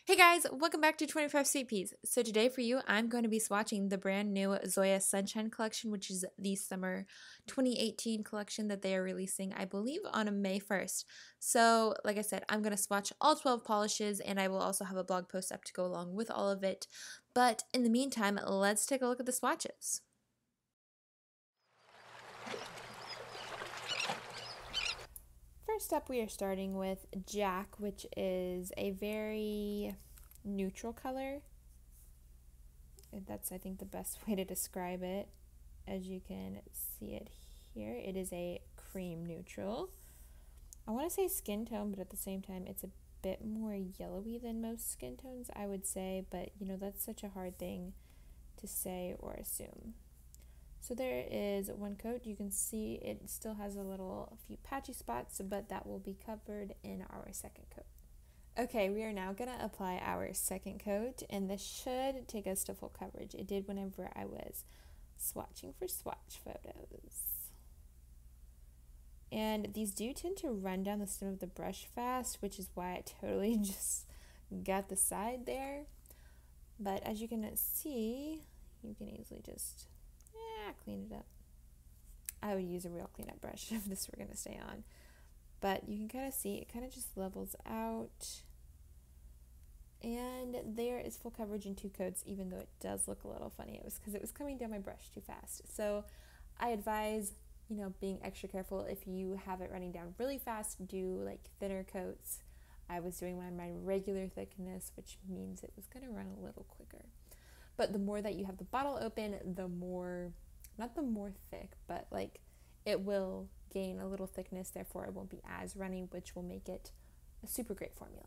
Hey guys, welcome back to 25 Sweetpeas. So today for you, I'm going to be swatching the brand new Zoya Sunshine collection, which is the summer 2018 collection that they are releasing, I believe, on May 1st. So like I said, I'm going to swatch all 12 polishes, and I will also have a blog post up to go along with all of it. But in the meantime, let's take a look at the swatches. First up, we are starting with Jack, which is a very neutral color. That's, I think, the best way to describe it. As you can see it here, it is a cream neutral. I want to say skin tone, but at the same time, it's a bit more yellowy than most skin tones, I would say. But, you know, that's such a hard thing to say or assume. So there is one coat. You can see it still has a few patchy spots, but that will be covered in our second coat. Okay, we are now going to apply our second coat, and this should take us to full coverage. It did whenever I was swatching for swatch photos. And these do tend to run down the stem of the brush fast, which is why I totally just got the side there. But as you can see, you can easily just clean it up. I would use a real cleanup brush if this were going to stay on. But you can kind of see it kind of just levels out. And there is full coverage in two coats, even though it does look a little funny. It was because it was coming down my brush too fast. So I advise, you know, being extra careful. If you have it running down really fast, do like thinner coats. I was doing my regular thickness, which means it was going to run a little quicker. But the more that you have the bottle open, the more, not the more thick, but like it will gain a little thickness, therefore it won't be as runny, which will make it a super great formula.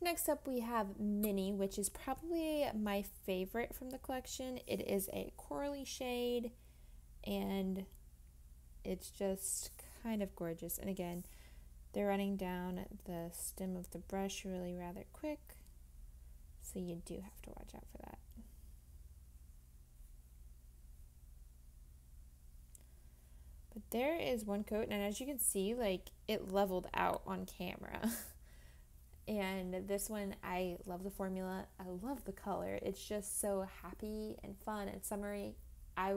Next up we have Minnie, which is probably my favorite from the collection. It is a corally shade, and it's just kind of gorgeous. And again, they're running down the stem of the brush really rather quick, so you do have to watch out for that. But there is one coat, and as you can see, like, it leveled out on camera. And this one, I love the formula. I love the color. It's just so happy and fun and summery. I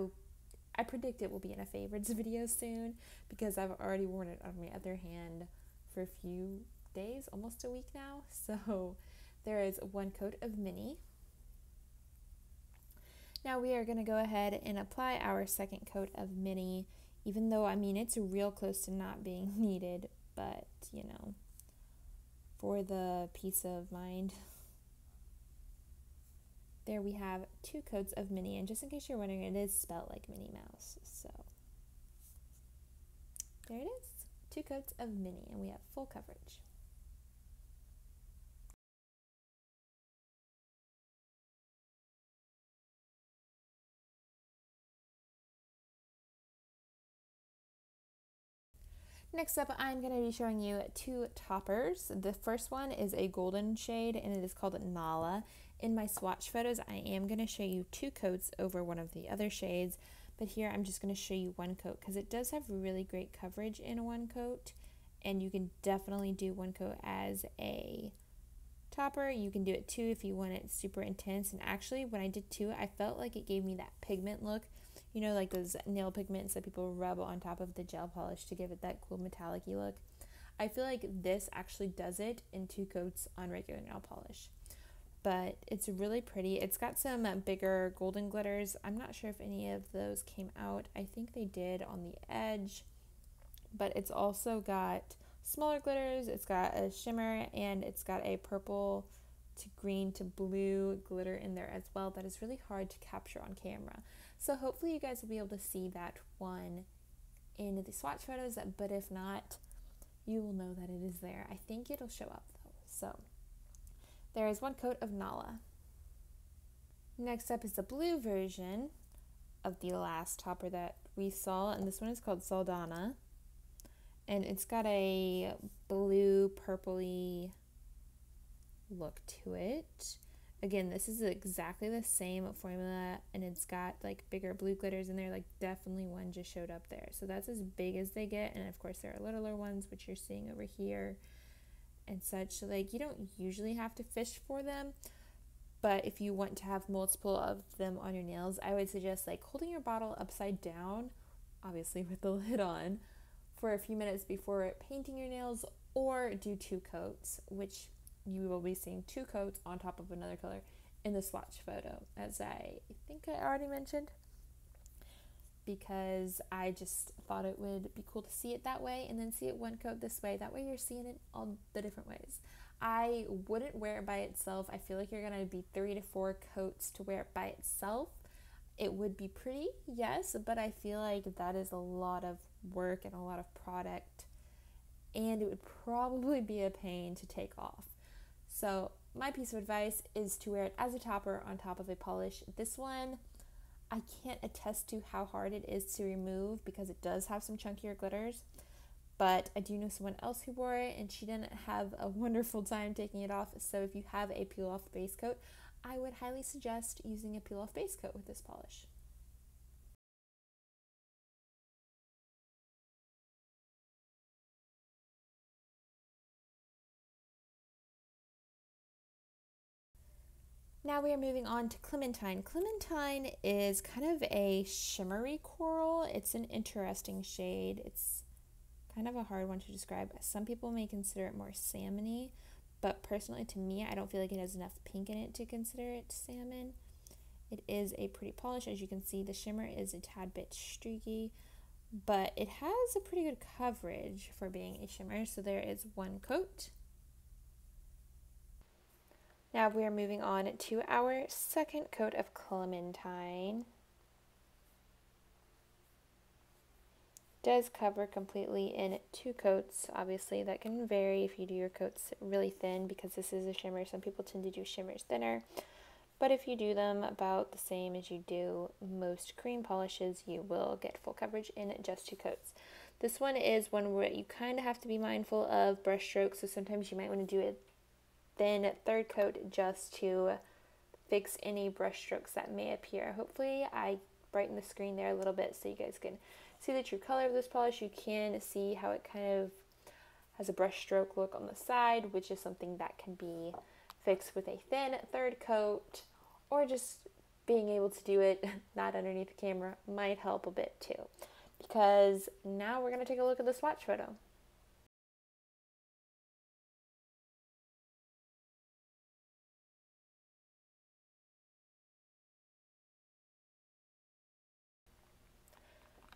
predict it will be in a favorites video soon because I've already worn it on my other hand for a few days, almost a week now. So there is one coat of Minnie. Now we are going to go ahead and apply our second coat of Minnie, even though, I mean, it's real close to not being needed, but, you know, for the peace of mind. There we have two coats of Minnie, and just in case you're wondering, it is spelled like Minnie Mouse, so there it is, two coats of Minnie, and we have full coverage. Next up, I'm going to be showing you two toppers. The first one is a golden shade, and it is called Nahla. In my swatch photos, I am going to show you two coats over one of the other shades, but here I'm just going to show you one coat because it does have really great coverage in one coat, and you can definitely do one coat as a topper. You can do it two if you want it super intense, and actually when I did two, I felt like it gave me that pigment look. You know, like those nail pigments that people rub on top of the gel polish to give it that cool metallic-y look. I feel like this actually does it in two coats on regular nail polish. But it's really pretty. It's got some bigger golden glitters. I'm not sure if any of those came out. I think they did on the edge. But it's also got smaller glitters. It's got a shimmer, and it's got a purple to green to blue glitter in there as well. That is really hard to capture on camera. So hopefully you guys will be able to see that one in the swatch photos, but if not, you will know that it is there. I think it'll show up though. So there is one coat of Nahla. Next up is the blue version of the last topper that we saw, and this one is called Saldana. And it's got a blue purpley look to it. Again, this is exactly the same formula, and it's got like bigger blue glitters in there. Like definitely one just showed up there. So that's as big as they get, and of course there are littler ones which you're seeing over here and such. So like you don't usually have to fish for them, but if you want to have multiple of them on your nails, I would suggest like holding your bottle upside down, obviously with the lid on, for a few minutes before painting your nails, or do 2 coats, which you will be seeing 2 coats on top of another color in the swatch photo, as I think I already mentioned, because I just thought it would be cool to see it that way and then see it 1 coat this way. That way you're seeing it all the different ways. I wouldn't wear it by itself. I feel like you're going to be 3 to 4 coats to wear it by itself. It would be pretty, yes, but I feel like that is a lot of work and a lot of product, and it would probably be a pain to take off. So my piece of advice is to wear it as a topper on top of a polish. This one, I can't attest to how hard it is to remove because it does have some chunkier glitters, but I do know someone else who wore it and she didn't have a wonderful time taking it off. So if you have a peel-off base coat, I would highly suggest using a peel-off base coat with this polish. Now we are moving on to Clementine. Clementine is kind of a shimmery coral. It's an interesting shade. It's kind of a hard one to describe. Some people may consider it more salmony, but personally to me, I don't feel like it has enough pink in it to consider it salmon. It is a pretty polish. As you can see, the shimmer is a tad bit streaky, but it has a pretty good coverage for being a shimmer. So there is 1 coat. Now we are moving on to our second coat of Clementine. Does cover completely in 2 coats. Obviously that can vary if you do your coats really thin, because this is a shimmer. Some people tend to do shimmers thinner, but if you do them about the same as you do most cream polishes, you will get full coverage in just 2 coats. This one is one where you kind of have to be mindful of brush strokes, so sometimes you might want to do a thin 3rd coat just to fix any brush strokes that may appear. Hopefully I brighten the screen there a little bit so you guys can see the true color of this polish. You can see how it kind of has a brush stroke look on the side, which is something that can be fixed with a thin 3rd coat, or just being able to do it not underneath the camera might help a bit too. Because now we're going to take a look at the swatch photo.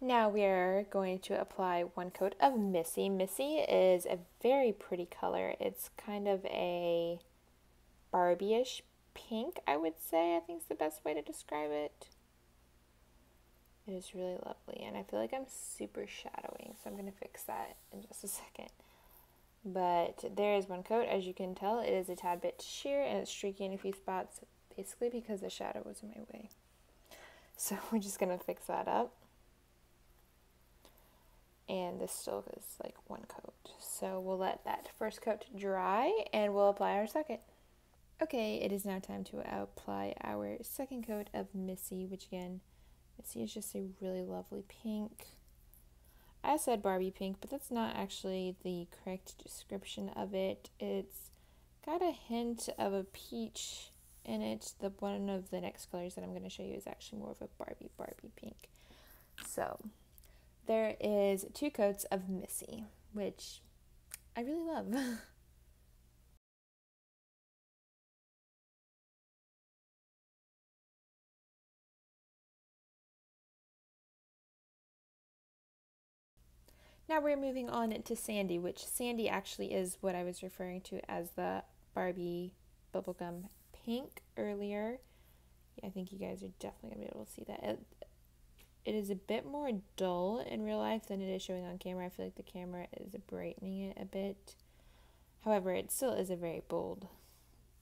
Now we are going to apply 1 coat of Missy. Missy is a very pretty color. It's kind of a Barbie-ish pink, I would say. I think is the best way to describe it. It is really lovely, and I feel like I'm super shadowing, so I'm going to fix that in just a second. But there is 1 coat. As you can tell, it is a tad bit sheer, and it's streaky in a few spots, basically because the shadow was in my way. So we're just going to fix that up. And this still is like 1 coat. So we'll let that first coat dry and we'll apply our second. Okay, it is now time to apply our second coat of Missy, which again, Missy is just a really lovely pink. I said Barbie pink, but that's not actually the correct description of it. It's got a hint of a peach in it. The one of the next colors that I'm going to show you is actually more of a Barbie pink. So there is 2 coats of Missy, which I really love. Now we're moving on to Sandy, which Sandy actually is what I was referring to as the Barbie bubblegum pink earlier. I think you guys are definitely going to be able to see that. It is a bit more dull in real life than it is showing on camera. I feel like the camera is brightening it a bit. However, it still is a very bold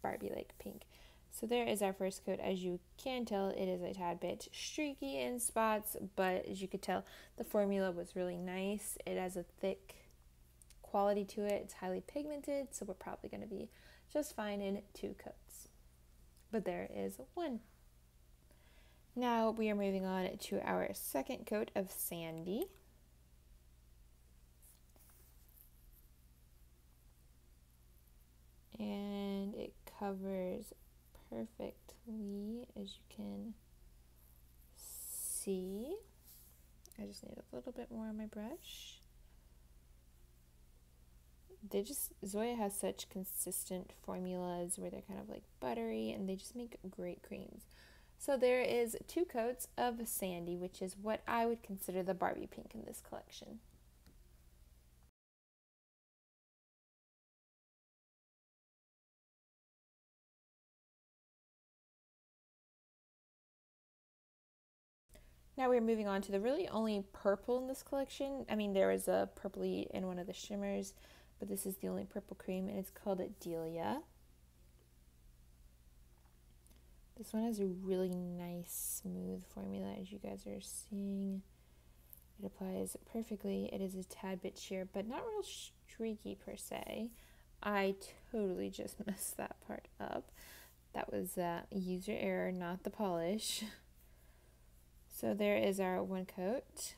Barbie-like pink. So there is our first coat. As you can tell, it is a tad bit streaky in spots, but as you could tell, the formula was really nice. It has a thick quality to it. It's highly pigmented, so we're probably going to be just fine in 2 coats. but there is one. Now we are moving on to our second coat of sandy. And it covers perfectly, as you can see. I just need a little bit more on my brush. Zoya has such consistent formulas where they're kind of like buttery and they just make great creams. So there is 2 coats of sandy, which is what I would consider the Barbie pink in this collection. Now we're moving on to the really only purple in this collection. I mean, there is a purpley in one of the shimmers, but this is the only purple cream, and it's called Delia. This one has a really nice, smooth formula, as you guys are seeing. It applies perfectly. It is a tad bit sheer, but not real streaky per se. I totally just messed that part up. That was user error, not the polish. So there is our 1 coat.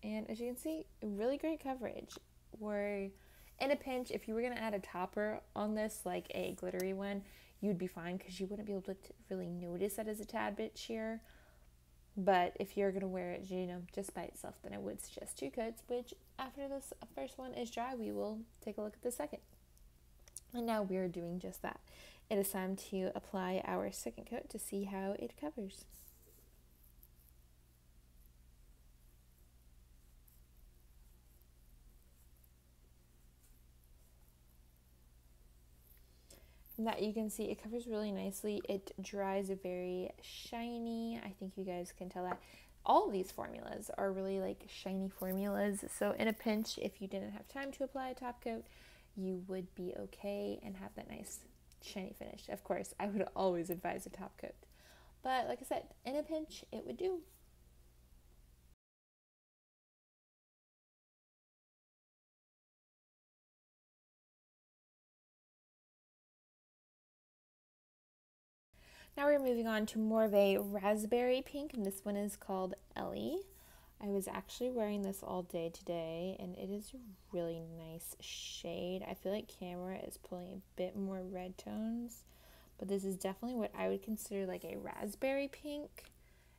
And as you can see, really great coverage. We're in a pinch, if you were going to add a topper on this, like a glittery one, you'd be fine because you wouldn't be able to really notice that as a tad bit sheer. But if you're going to wear it, just by itself, then I would suggest 2 coats, which after this first one is dry, we will take a look at the second. And now we're doing just that. It is time to apply our second coat to see how it covers. And that you can see it covers really nicely. It dries very shiny. I think you guys can tell that. All of these formulas are really like shiny formulas. So in a pinch, if you didn't have time to apply a top coat, you would be okay and have that nice shiny finish. Of course, I would always advise a top coat. But like I said, in a pinch, it would do. Now we're moving on to more of a raspberry pink, and this one is called Ellie. I was actually wearing this all day today, and it is a really nice shade. I feel like camera is pulling a bit more red tones, but this is definitely what I would consider like a raspberry pink,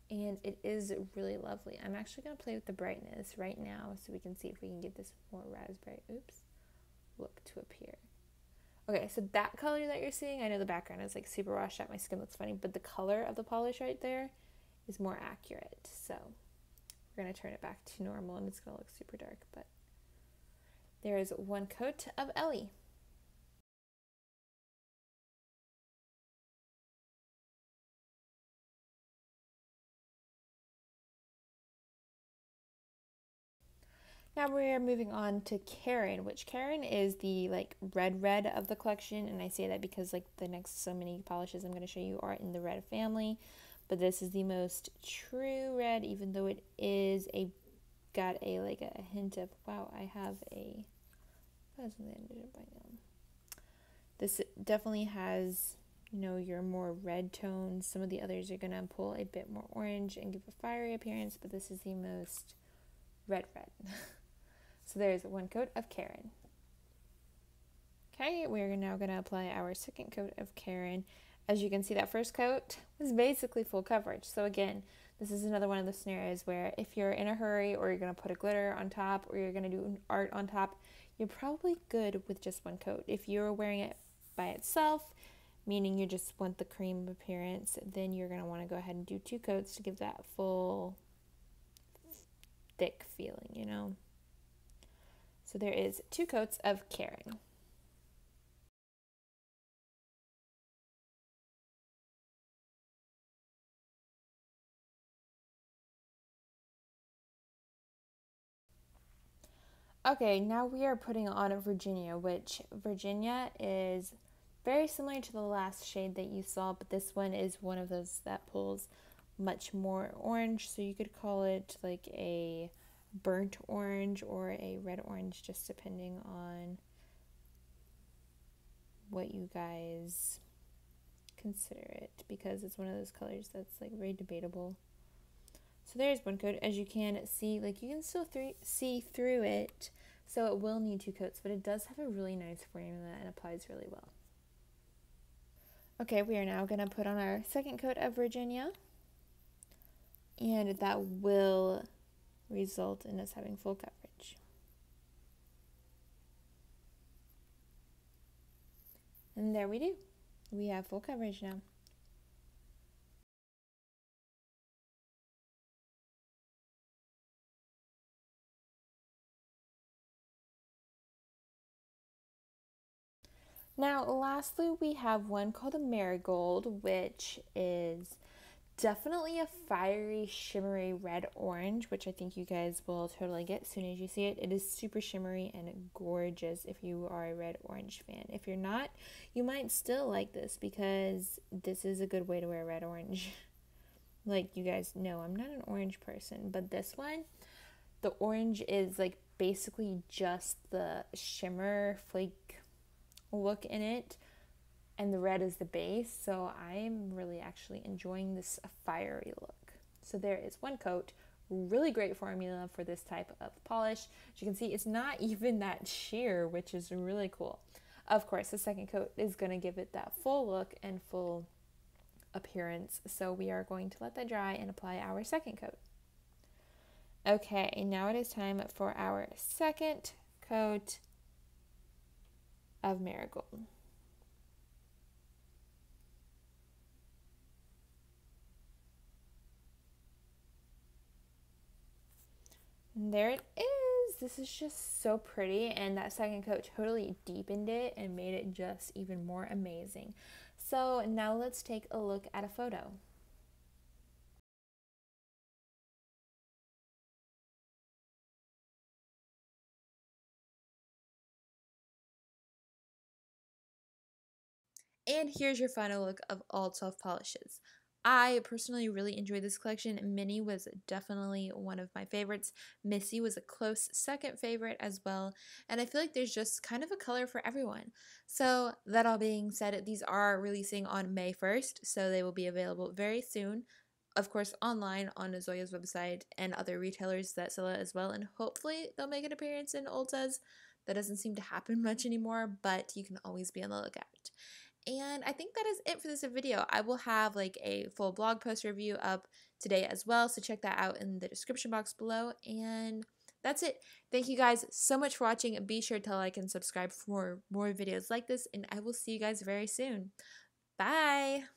and it is really lovely. I'm actually going to play with the brightness right now so we can see if we can get this more raspberry, look to appear. Okay, so that color that you're seeing, I know the background is like super washed out, my skin looks funny, but the color of the polish right there is more accurate. So we're going to turn it back to normal and it's going to look super dark, but there is 1 coat of Ellie. Now we're moving on to Karen, which Karen is the like red of the collection, and I say that because like the next so many polishes I'm going to show you are in the red family, but this is the most true red, even though it is got a like a hint of, wow, I have a, this definitely has, your more red tones. Some of the others are going to pull a bit more orange and give a fiery appearance, but this is the most red. So there's 1 coat of Karen. Okay, we're now going to apply our second coat of Karen. As you can see, that first coat was basically full coverage. So again, this is another one of the scenarios where if you're in a hurry or you're going to put a glitter on top or you're going to do art on top, you're probably good with just 1 coat. If you're wearing it by itself, meaning you just want the cream appearance, then you're going to want to go ahead and do 2 coats to give that full thick feeling, So there is 2 coats of Karen. Okay, now we are putting on Virginia, which Virginia is very similar to the last shade that you saw, but this one is one of those that pulls much more orange, so you could call it like a burnt orange or a red orange, just depending on what you guys consider it because it's one of those colors that's like very debatable. So there's one coat. As you can see, like you can still see through it, so it will need 2 coats, but it does have a really nice formula and applies really well. Okay, we are now going to put on our second coat of Virginia, and that will result in us having full coverage. And there we do. We have full coverage now. Now, lastly, we have one called a Marigold, which is definitely a fiery, shimmery red-orange, which I think you guys will totally get as soon as you see it. It is super shimmery and gorgeous if you are a red-orange fan. If you're not, you might still like this because this is a good way to wear red-orange. Like, you guys know, I'm not an orange person, but this one, the orange is like basically just the shimmer flake look in it, and the red is the base, so I'm really actually enjoying this fiery look. So there is one coat, really great formula for this type of polish. As you can see, it's not even that sheer, which is really cool. Of course, the second coat is going to give it that full look and full appearance, so we are going to let that dry and apply our second coat. Okay, now it is time for our second coat of Marigold. And there it is. This is just so pretty, and that second coat totally deepened it and made it just even more amazing. So now let's take a look at a photo. And here's your final look of all 12 polishes. I personally really enjoyed this collection. Minnie was definitely one of my favorites. Missy was a close second favorite as well. And I feel like there's just kind of a color for everyone. So that all being said, these are releasing on May 1st, so they will be available very soon. Of course, online on Zoya's website and other retailers that sell it as well. And hopefully they'll make an appearance in Ulta's. That doesn't seem to happen much anymore, but you can always be on the lookout. And I think that is it for this video. I will have like a full blog post review up today as well, so check that out in the description box below. And that's it. Thank you guys so much for watching. Be sure to like and subscribe for more videos like this, and I will see you guys very soon. Bye!